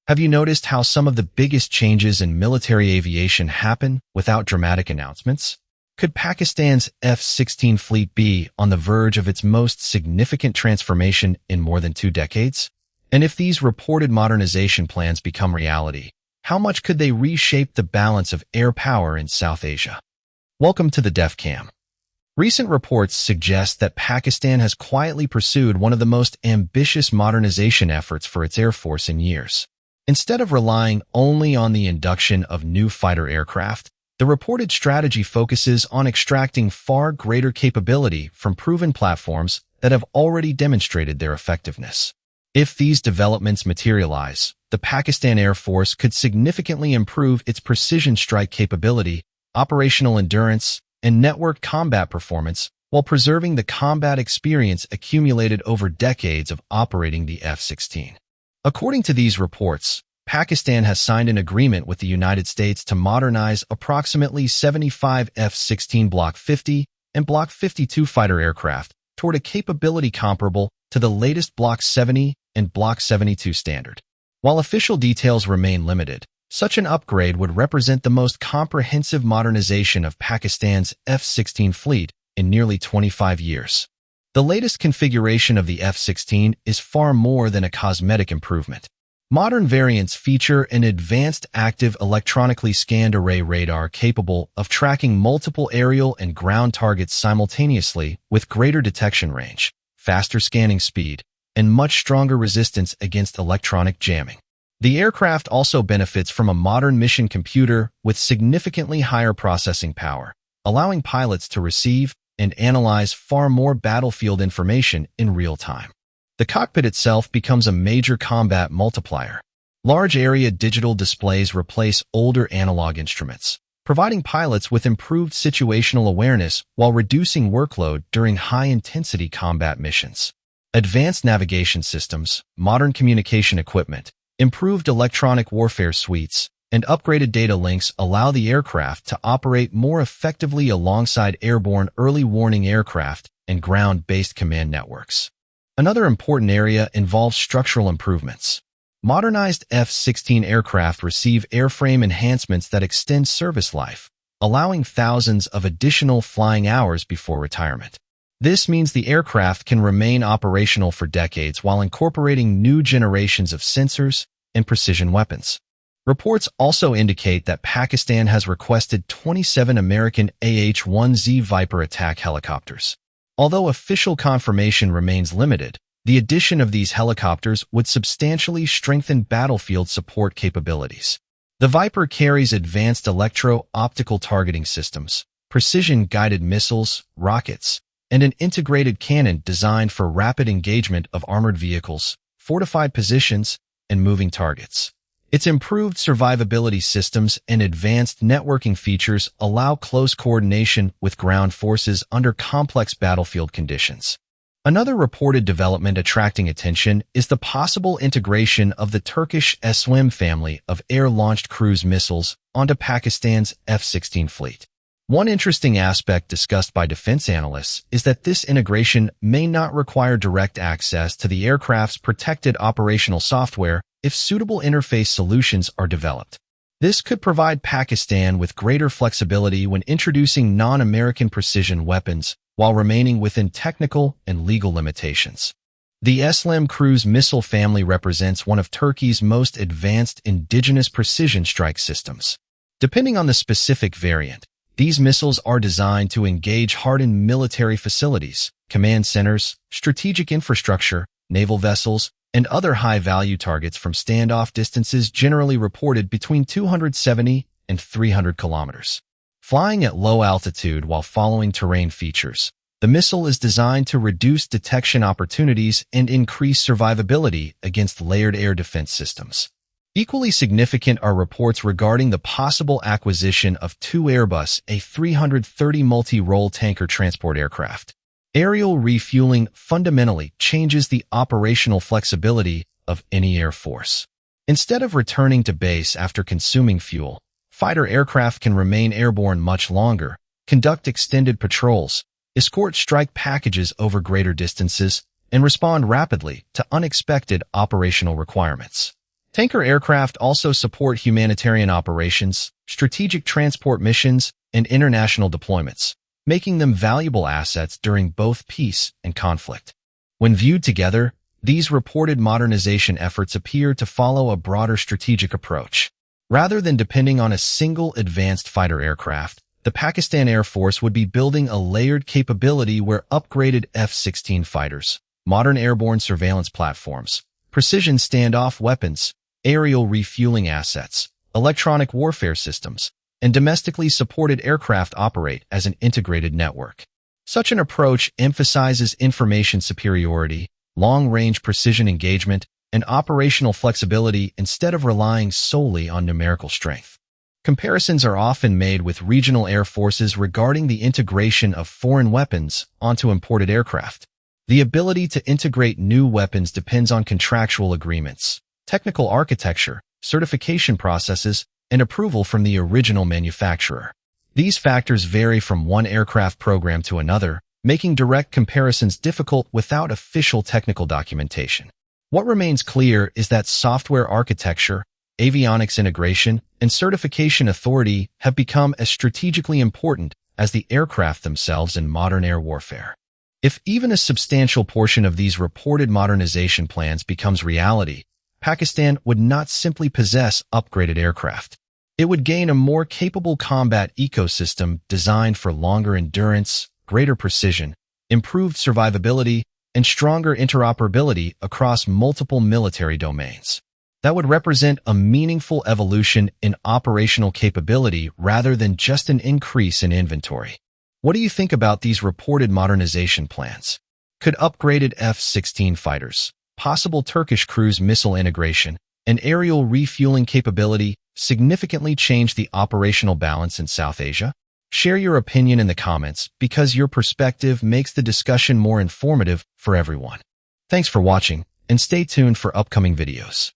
Have you noticed how some of the biggest changes in military aviation happen without dramatic announcements? Could Pakistan's F-16 fleet be on the verge of its most significant transformation in more than 2 decades? And if these reported modernization plans become reality, how much could they reshape the balance of air power in South Asia? Welcome to the DefCam. Recent reports suggest that Pakistan has quietly pursued one of the most ambitious modernization efforts for its air force in years. Instead of relying only on the induction of new fighter aircraft, the reported strategy focuses on extracting far greater capability from proven platforms that have already demonstrated their effectiveness. If these developments materialize, the Pakistan Air Force could significantly improve its precision strike capability, operational endurance, and network combat performance while preserving the combat experience accumulated over decades of operating the F-16. According to these reports, Pakistan has signed an agreement with the United States to modernize approximately 75 F-16 Block 50 and Block 52 fighter aircraft toward a capability comparable to the latest Block 70 and Block 72 standard. While official details remain limited, such an upgrade would represent the most comprehensive modernization of Pakistan's F-16 fleet in nearly 25 years. The latest configuration of the F-16 is far more than a cosmetic improvement. Modern variants feature an advanced active electronically scanned array radar capable of tracking multiple aerial and ground targets simultaneously with greater detection range, faster scanning speed, and much stronger resistance against electronic jamming. The aircraft also benefits from a modern mission computer with significantly higher processing power, allowing pilots to receive and analyze far more battlefield information in real time. The cockpit itself becomes a major combat multiplier. Large area digital displays replace older analog instruments, providing pilots with improved situational awareness while reducing workload during high-intensity combat missions. Advanced navigation systems, modern communication equipment, improved electronic warfare suites, and upgraded data links allow the aircraft to operate more effectively alongside airborne early warning aircraft and ground-based command networks. Another important area involves structural improvements. Modernized F-16 aircraft receive airframe enhancements that extend service life, allowing thousands of additional flying hours before retirement. This means the aircraft can remain operational for decades while incorporating new generations of sensors and precision weapons. Reports also indicate that Pakistan has requested 27 American AH-1Z Viper attack helicopters. Although official confirmation remains limited, the addition of these helicopters would substantially strengthen battlefield support capabilities. The Viper carries advanced electro-optical targeting systems, precision-guided missiles, rockets, and an integrated cannon designed for rapid engagement of armored vehicles, fortified positions, and moving targets. Its improved survivability systems and advanced networking features allow close coordination with ground forces under complex battlefield conditions. Another reported development attracting attention is the possible integration of the Turkish SOM family of air-launched cruise missiles onto Pakistan's F-16 fleet. One interesting aspect discussed by defense analysts is that this integration may not require direct access to the aircraft's protected operational software if suitable interface solutions are developed. This could provide Pakistan with greater flexibility when introducing non-American precision weapons while remaining within technical and legal limitations. The SLM cruise missile family represents one of Turkey's most advanced indigenous precision strike systems. Depending on the specific variant, these missiles are designed to engage hardened military facilities, command centers, strategic infrastructure, naval vessels, and other high-value targets from standoff distances generally reported between 270 and 300 kilometers. Flying at low altitude while following terrain features, the missile is designed to reduce detection opportunities and increase survivability against layered air defense systems. Equally significant are reports regarding the possible acquisition of 2 Airbus A330 multi-role tanker transport aircraft. Aerial refueling fundamentally changes the operational flexibility of any air force. Instead of returning to base after consuming fuel, fighter aircraft can remain airborne much longer, conduct extended patrols, escort strike packages over greater distances, and respond rapidly to unexpected operational requirements. Tanker aircraft also support humanitarian operations, strategic transport missions, and international deployments, making them valuable assets during both peace and conflict. When viewed together, these reported modernization efforts appear to follow a broader strategic approach. Rather than depending on a single advanced fighter aircraft, the Pakistan Air Force would be building a layered capability where upgraded F-16 fighters, modern airborne surveillance platforms, precision standoff weapons, aerial refueling assets, electronic warfare systems, and domestically supported aircraft operate as an integrated network. Such an approach emphasizes information superiority, long-range precision engagement, and operational flexibility instead of relying solely on numerical strength. Comparisons are often made with regional air forces regarding the integration of foreign weapons onto imported aircraft. The ability to integrate new weapons depends on contractual agreements, technical architecture, certification processes, and approval from the original manufacturer. These factors vary from one aircraft program to another, making direct comparisons difficult without official technical documentation. What remains clear is that software architecture, avionics integration, and certification authority have become as strategically important as the aircraft themselves in modern air warfare. If even a substantial portion of these reported modernization plans becomes reality, Pakistan would not simply possess upgraded aircraft. It would gain a more capable combat ecosystem designed for longer endurance, greater precision, improved survivability, and stronger interoperability across multiple military domains. That would represent a meaningful evolution in operational capability rather than just an increase in inventory. What do you think about these reported modernization plans? Could upgraded F-16 fighters, possible Turkish cruise missile integration, and aerial refueling capability significantly change the operational balance in South Asia? Share your opinion in the comments because your perspective makes the discussion more informative for everyone. Thanks for watching, and stay tuned for upcoming videos.